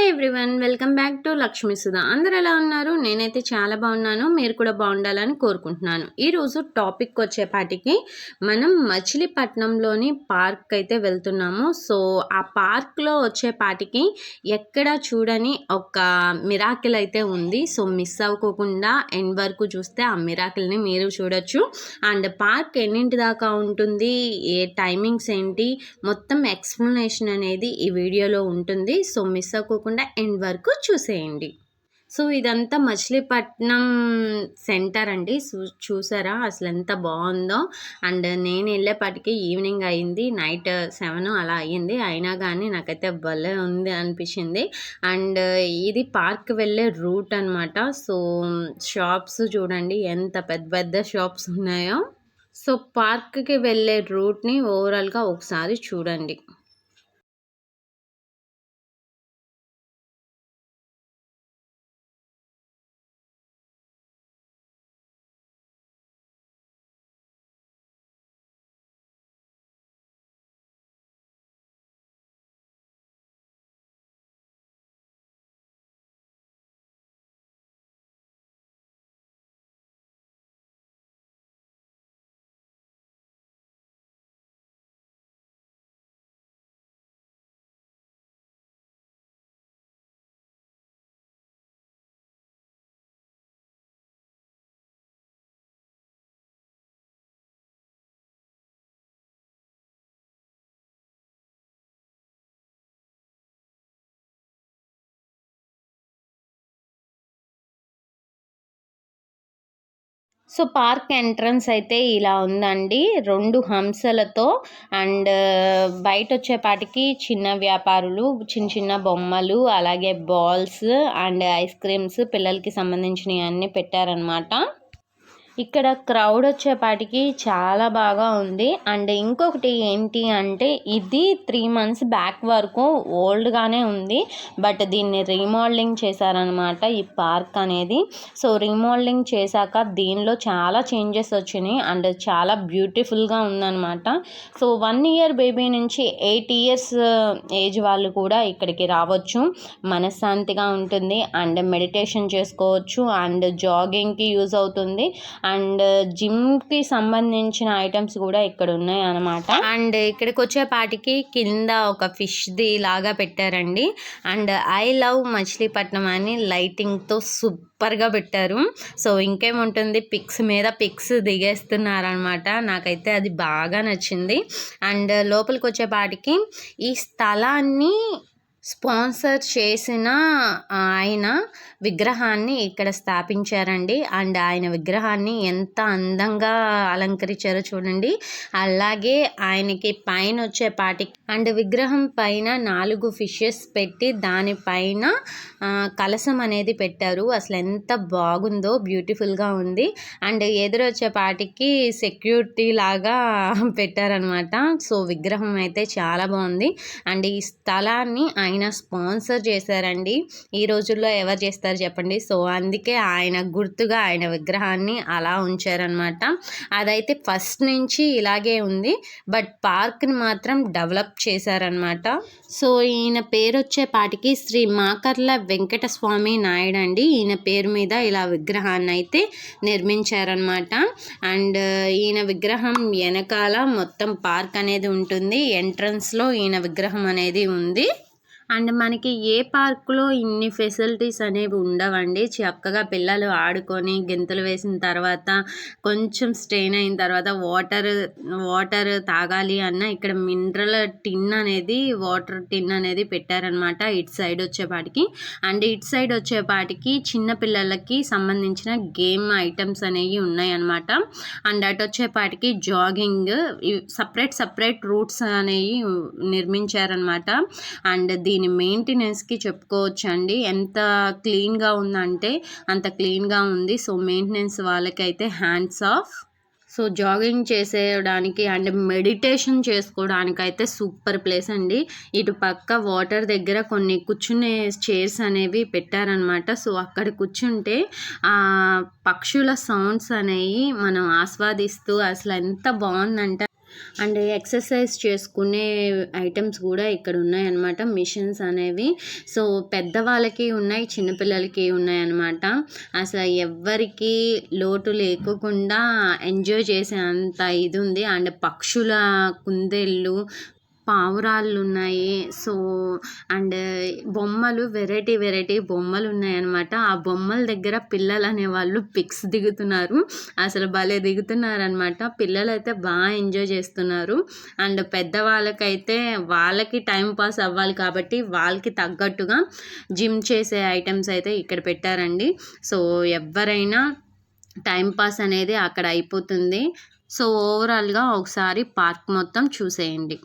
Everyone, welcome back to Lakshmi Sudha. అందరు ఎలా ఉన్నారు? నేనైతే చాలా బాగున్నాను. మీరు కూడా బాగుండాలని కోరుకుంటున్నాను. ఈరోజు టాపిక్ వచ్చేపాటికి మనం మచిలీపట్నంలోని పార్క్ అయితే వెళ్తున్నాము. సో ఆ పార్క్లో వచ్చేపాటికి ఎక్కడ చూడని ఒక మిరాకిల్ అయితే ఉంది. సో మిస్ అవ్వకుండా ఎండ్ వరకు చూస్తే ఆ మిరాకిల్ని మీరు చూడొచ్చు. అండ్ పార్క్ ఎన్నింటి దాకా ఉంటుంది, ఏ టైమింగ్స్ ఏంటి, మొత్తం ఎక్స్ప్లెనేషన్ అనేది ఈ వీడియోలో ఉంటుంది. సో మిస్ అవ్వకుండా ఎండ్ వరకు చూసేయండి. సో ఇదంతా మచిలీపట్నం సెంటర్ అండి. చూసారా అసలు ఎంత బాగుందో. అండ్ నేను వెళ్ళేపాటికి ఈవినింగ్ అయింది, నైట్ 7 అలా అయ్యింది. అయినా కానీ నాకైతే భలే ఉంది అనిపించింది. అండ్ ఇది పార్క్ వెళ్ళే రూట్ అనమాట. సో షాప్స్ చూడండి ఎంత పెద్ద పెద్ద షాప్స్ ఉన్నాయో. సో పార్క్కి వెళ్ళే రూట్ని ఓవరాల్గా ఒకసారి చూడండి. సో పార్క్ ఎంట్రన్స్ అయితే ఇలా ఉందండి, 2 హంసలతో. అండ్ బయట వచ్చేపాటికి చిన్న వ్యాపారులు చిన్న చిన్న బొమ్మలు, అలాగే బాల్స్ అండ్ ఐస్ క్రీమ్స్, పిల్లలకి సంబంధించినవి అన్నీ పెట్టారనమాట. ఇక్కడ క్రౌడ్ వచ్చేపాటికి చాలా బాగా ఉంది. అండ్ ఇంకొకటి ఏంటి అంటే, ఇది 3 months బ్యాక్ వరకు ఓల్డ్గానే ఉంది, బట్ దీన్ని రీమోడలింగ్ చేశారనమాట ఈ పార్క్ అనేది. సో రీమోడలింగ్ చేశాక దీనిలో చాలా చేంజెస్ వచ్చినాయి అండ్ చాలా బ్యూటిఫుల్గా ఉందన్నమాట. సో 1 year బేబీ నుంచి 8 years ఏజ్ వాళ్ళు కూడా ఇక్కడికి రావచ్చు. మనశ్శాంతిగా ఉంటుంది అండ్ మెడిటేషన్ చేసుకోవచ్చు అండ్ జాగింగ్కి యూజ్ అవుతుంది. అండ్ జిమ్కి సంబంధించిన ఐటమ్స్ కూడా ఇక్కడ ఉన్నాయి అన్నమాట. అండ్ ఇక్కడికి వచ్చేపాటికి కింద ఒక ఫిష్ది లాగా పెట్టారండి. అండ్ ఐ లవ్ మచిలీపట్నం అని లైటింగ్తో సూపర్గా పెట్టారు. సో ఇంకేముంటుంది, పిక్స్ మీద పిక్స్ దిగేస్తున్నారనమాట. నాకైతే అది బాగా నచ్చింది. అండ్ లోపలికి వచ్చేపాటికి ఈ స్థలాన్ని స్పాన్సర్ చేసిన ఆయన విగ్రహాన్ని ఇక్కడ స్థాపించారండి. అండ్ ఆయన విగ్రహాన్ని ఎంత అందంగా అలంకరించారో చూడండి. అలాగే ఆయనకి పైన వచ్చేపాటికి అండ్ విగ్రహం పైన 4 ఫిషెస్ పెట్టి దానిపైన కలశం అనేది పెట్టారు. అసలు ఎంత బాగుందో, బ్యూటిఫుల్గా ఉంది. అండ్ ఎదురొచ్చేపాటికి సెక్యూరిటీ లాగా పెట్టారనమాట. సో విగ్రహం అయితే చాలా బాగుంది. అండ్ ఈ స్థలాన్ని ఆయన స్పాన్సర్ చేశారండి. ఈ రోజుల్లో ఎవరు చేస్తారు చెప్పండి. సో అందుకే ఆయన గుర్తుగా ఆయన విగ్రహాన్ని అలా ఉంచారనమాట. అదైతే ఫస్ట్ నుంచి ఇలాగే ఉంది, బట్ పార్క్ని మాత్రం డెవలప్ చేశారనమాట. సో ఈయన పేరు వచ్చేపాటికి శ్రీ మాకర్ల వెంకటస్వామి నాయుడు అండి. ఈయన పేరు మీద ఇలా విగ్రహాన్ని అయితే నిర్మించారనమాట. అండ్ ఈయన విగ్రహం వెనకాల మొత్తం పార్క్ అనేది ఉంటుంది. ఎంట్రన్స్లో ఈయన విగ్రహం అనేది ఉంది. అండ్ మనకి ఏ పార్కులో ఇన్ని ఫెసిలిటీస్ అనేవి ఉండవండి. చక్కగా పిల్లలు ఆడుకొని గెంతులు వేసిన తర్వాత, కొంచెం స్ట్రెయిన్ అయిన తర్వాత వాటర్ తాగాలి అన్న ఇక్కడ మినరల్ టిన్ అనేది, వాటర్ టిన్ అనేది పెట్టారనమాట ఇటు సైడ్ వచ్చేపాటికి. అండ్ ఇటు సైడ్ వచ్చేపాటికి చిన్న పిల్లలకి సంబంధించిన గేమ్ ఐటమ్స్ అనేవి ఉన్నాయి అనమాట. అండ్ అటు వచ్చేపాటికి జాగింగ్ సపరేట్ రూట్స్ అనేవి నిర్మించారనమాట. అండ్ దీని మెయింటెనెన్స్కి చెప్పుకోవచ్చు అండి, ఎంత క్లీన్గా ఉందంటే అంత క్లీన్గా ఉంది. సో మెయింటెనెన్స్ వాళ్ళకైతే హ్యాండ్స్ ఆఫ్. సో జాగింగ్ చేసేయడానికి అండ్ మెడిటేషన్ చేసుకోవడానికి అయితే సూపర్ ప్లేస్ అండి. ఇటు పక్క వాటర్ దగ్గర కొన్ని కూర్చునే చైర్స్ అనేవి పెట్టారనమాట. సో అక్కడ కూర్చుంటే ఆ పక్షుల సౌండ్స్ అనేవి మనం ఆస్వాదిస్తూ అసలు ఎంత బాగుందంటే అండ్ ఎక్సర్సైజ్ చేసుకునే ఐటమ్స్ కూడా ఇక్కడ ఉన్నాయన్నమాట, మిషన్స్ అనేవి. సో పెద్దవాళ్ళకి ఉన్నాయి, చిన్నపిల్లలకి ఉన్నాయన్నమాట. అసలు ఎవ్వరికి లోటు లేకోకుండా ఎంజాయ్ చేసే అంత ఇది ఉంది. అండ్ పక్షుల కుందేళ్ళు, పావురాళ్ళు ఉన్నాయి. సో అండ్ బొమ్మలు, వెరైటీ బొమ్మలు ఉన్నాయన్నమాట. ఆ బొమ్మల దగ్గర పిల్లలు అనేవాళ్ళు పిక్స్ దిగుతున్నారు. అసలు భలే దిగుతున్నారనమాట. పిల్లలు అయితే బాగా ఎంజాయ్ చేస్తున్నారు. అండ్ పెద్దవాళ్ళకైతే వాళ్ళకి టైం పాస్ అవ్వాలి కాబట్టి వాళ్ళకి తగ్గట్టుగా జిమ్ చేసే ఐటమ్స్ అయితే ఇక్కడ పెట్టారండి. సో ఎవరైనా టైం పాస్ అనేది అక్కడ అయిపోతుంది. సో ఓవరాల్గా ఒకసారి పార్క్ మొత్తం చూసేయండి.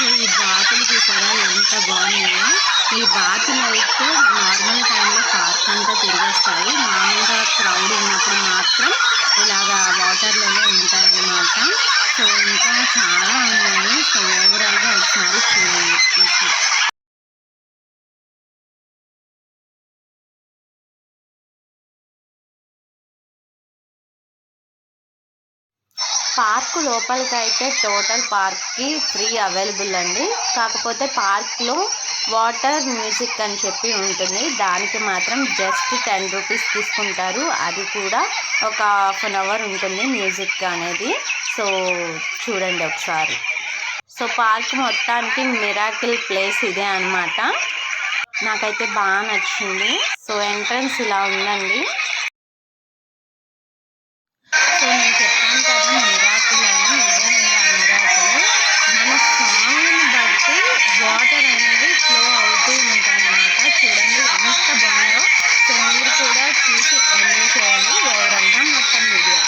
ఈ బాతులు చూసారా ఎంత బాగున్నాయో. ఈ బాతులు అయితే నార్మల్ టైంలో పార్క్ అంతా తిరిగేస్తాయి, మామూలుగా క్రౌడ్ ఉన్నప్పుడు మాత్రం ఇలాగా వాటర్లోనే ఉంటాయన్నమాట. సో ఇంకా చాలా ఉన్నాయి. సో ఓవరాల్గా ఒకసారి చూడండి. పార్కు లోపలికైతే టోటల్ పార్క్కి ఫ్రీ అవైలబుల్ అండి. కాకపోతే పార్క్లో వాటర్ మ్యూజిక్ అని చెప్పి ఉంటుంది, దానికి మాత్రం జస్ట్ 10 రూపీస్ తీసుకుంటారు. అది కూడా ఒక ½ ఉంటుంది మ్యూజిక్ అనేది. సో చూడండి ఒకసారి. సో పార్క్ మొత్తానికి మిరాకిల్ ప్లేస్ ఇదే అనమాట. నాకైతే బాగా నచ్చింది. సో ఎంట్రన్స్ ఇలా ఉందండి. సో నేను చెప్పాను కదా మిరాకిల్ అని, ఇదేనండి ఆ మిరాకిల్. మన సాంగ్ని బట్టి వాటర్ అనేది ఫ్లో అవుతూ ఉంటాయన్నమాట. చూడండి ఎంత బాగుందో. సో మీరు కూడా చూసి ఎంజాయ్ చేయండి ఓవరాల్గా మొత్తం వీడియో.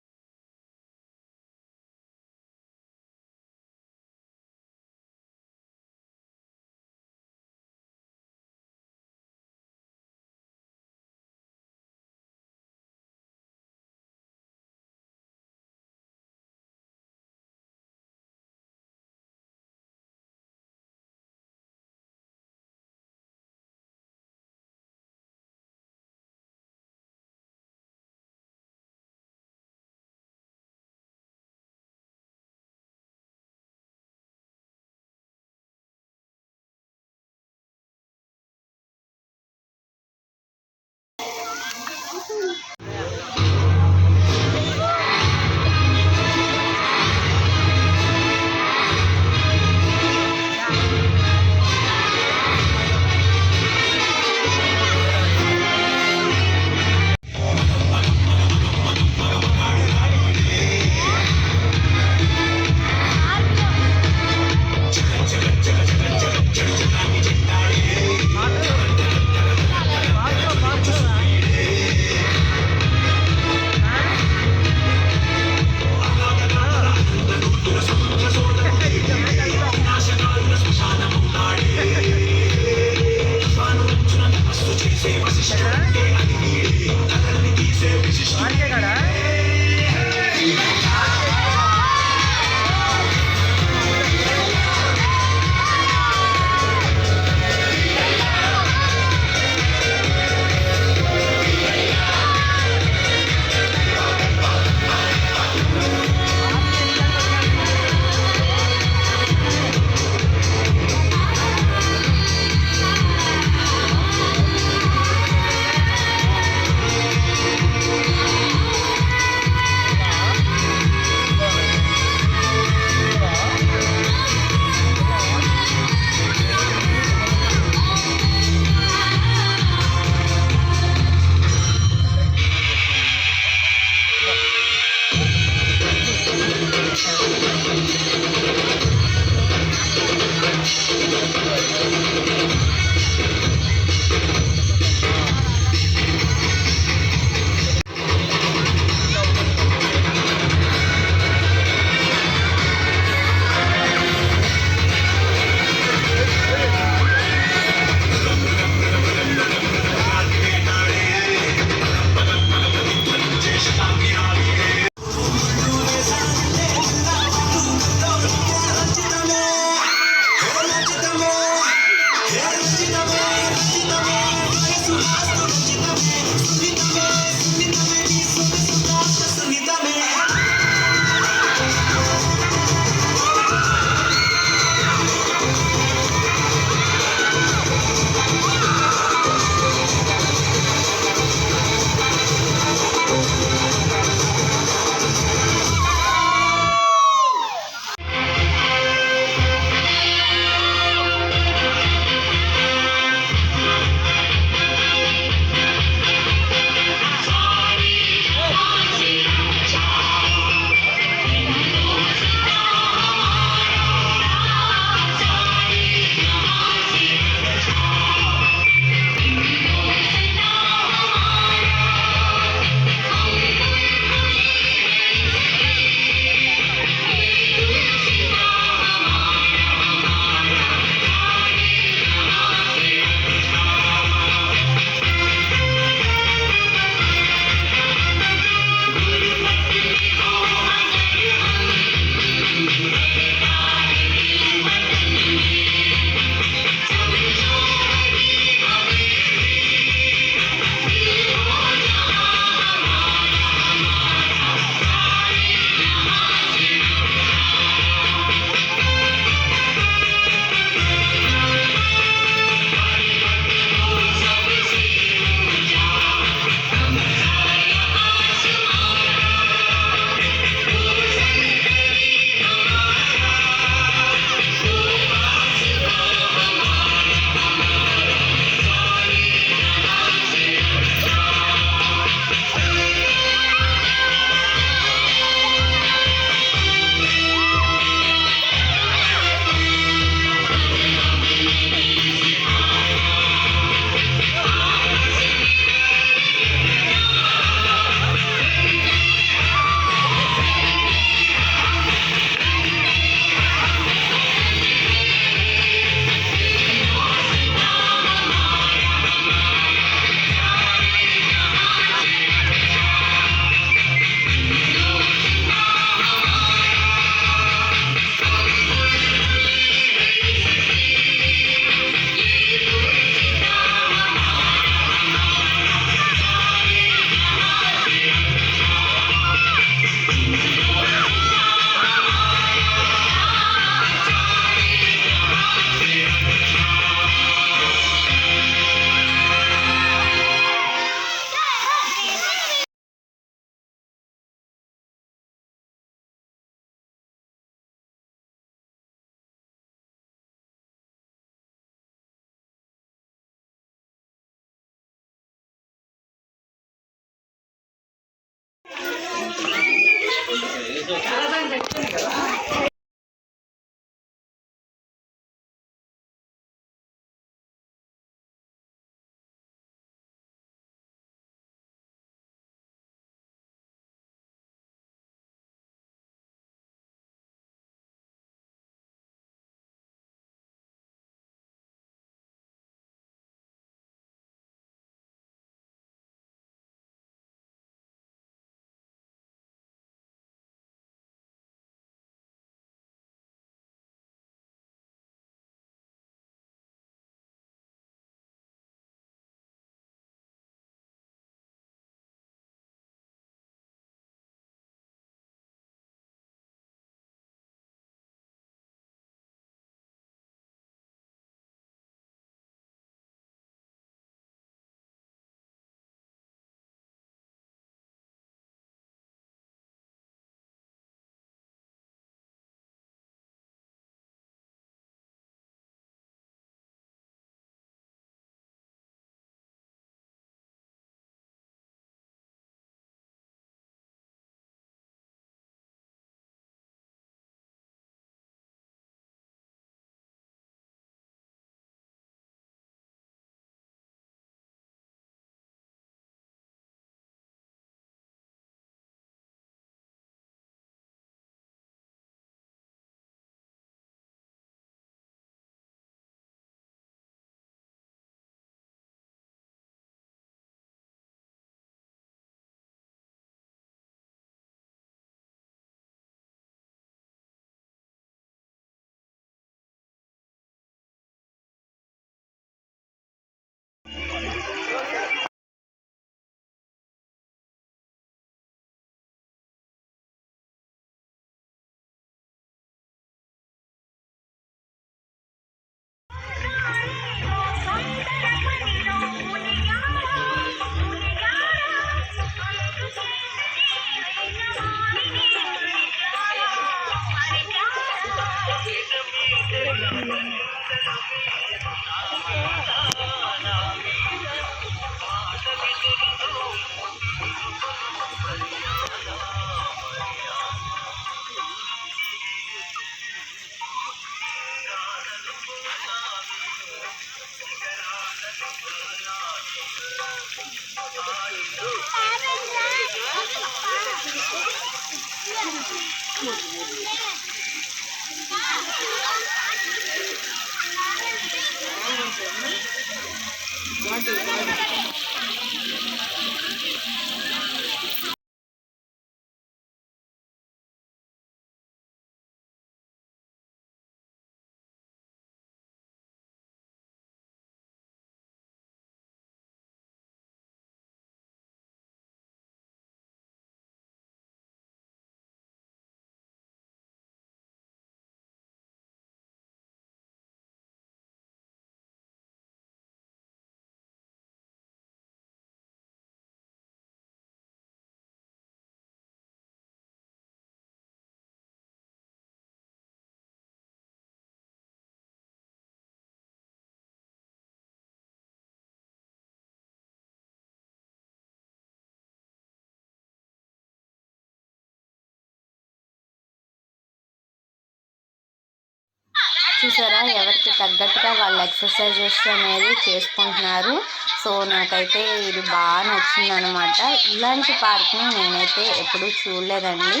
చూసారా, ఎవరికి తగ్గట్టుగా వాళ్ళు ఎక్సర్సైజెస్ అనేది చేసుకుంటున్నారు. సో నాకైతే ఇది బాగా నచ్చింది అనమాట. ఇలాంటి పార్క్ని నేనైతే ఎప్పుడూ చూడలేదండి,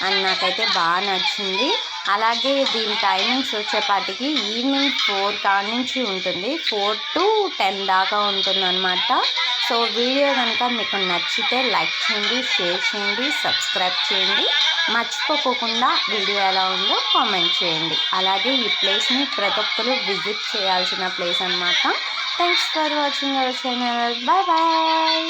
అండ్ నాకైతే బాగా నచ్చింది. అలాగే దీని టైమింగ్స్ వచ్చేపాటికి ఈవినింగ్ 4 కాడి నుంచి ఉంటుంది, 4 to 10 దాకా ఉంటుందన్నమాట. సో వీడియో కనుక మీకు నచ్చితే లైక్ చేయండి, షేర్ చేయండి, సబ్స్క్రైబ్ చేయండి. మర్చిపోకుండా వీడియో ఎలా ఉందో కామెంట్ చేయండి. అలాగే ఈ ప్లేస్ని ప్రతి ఒక్కరు విజిట్ చేయాల్సిన ప్లేస్ అనమాట. Thanks for watching our channel. Bye bye.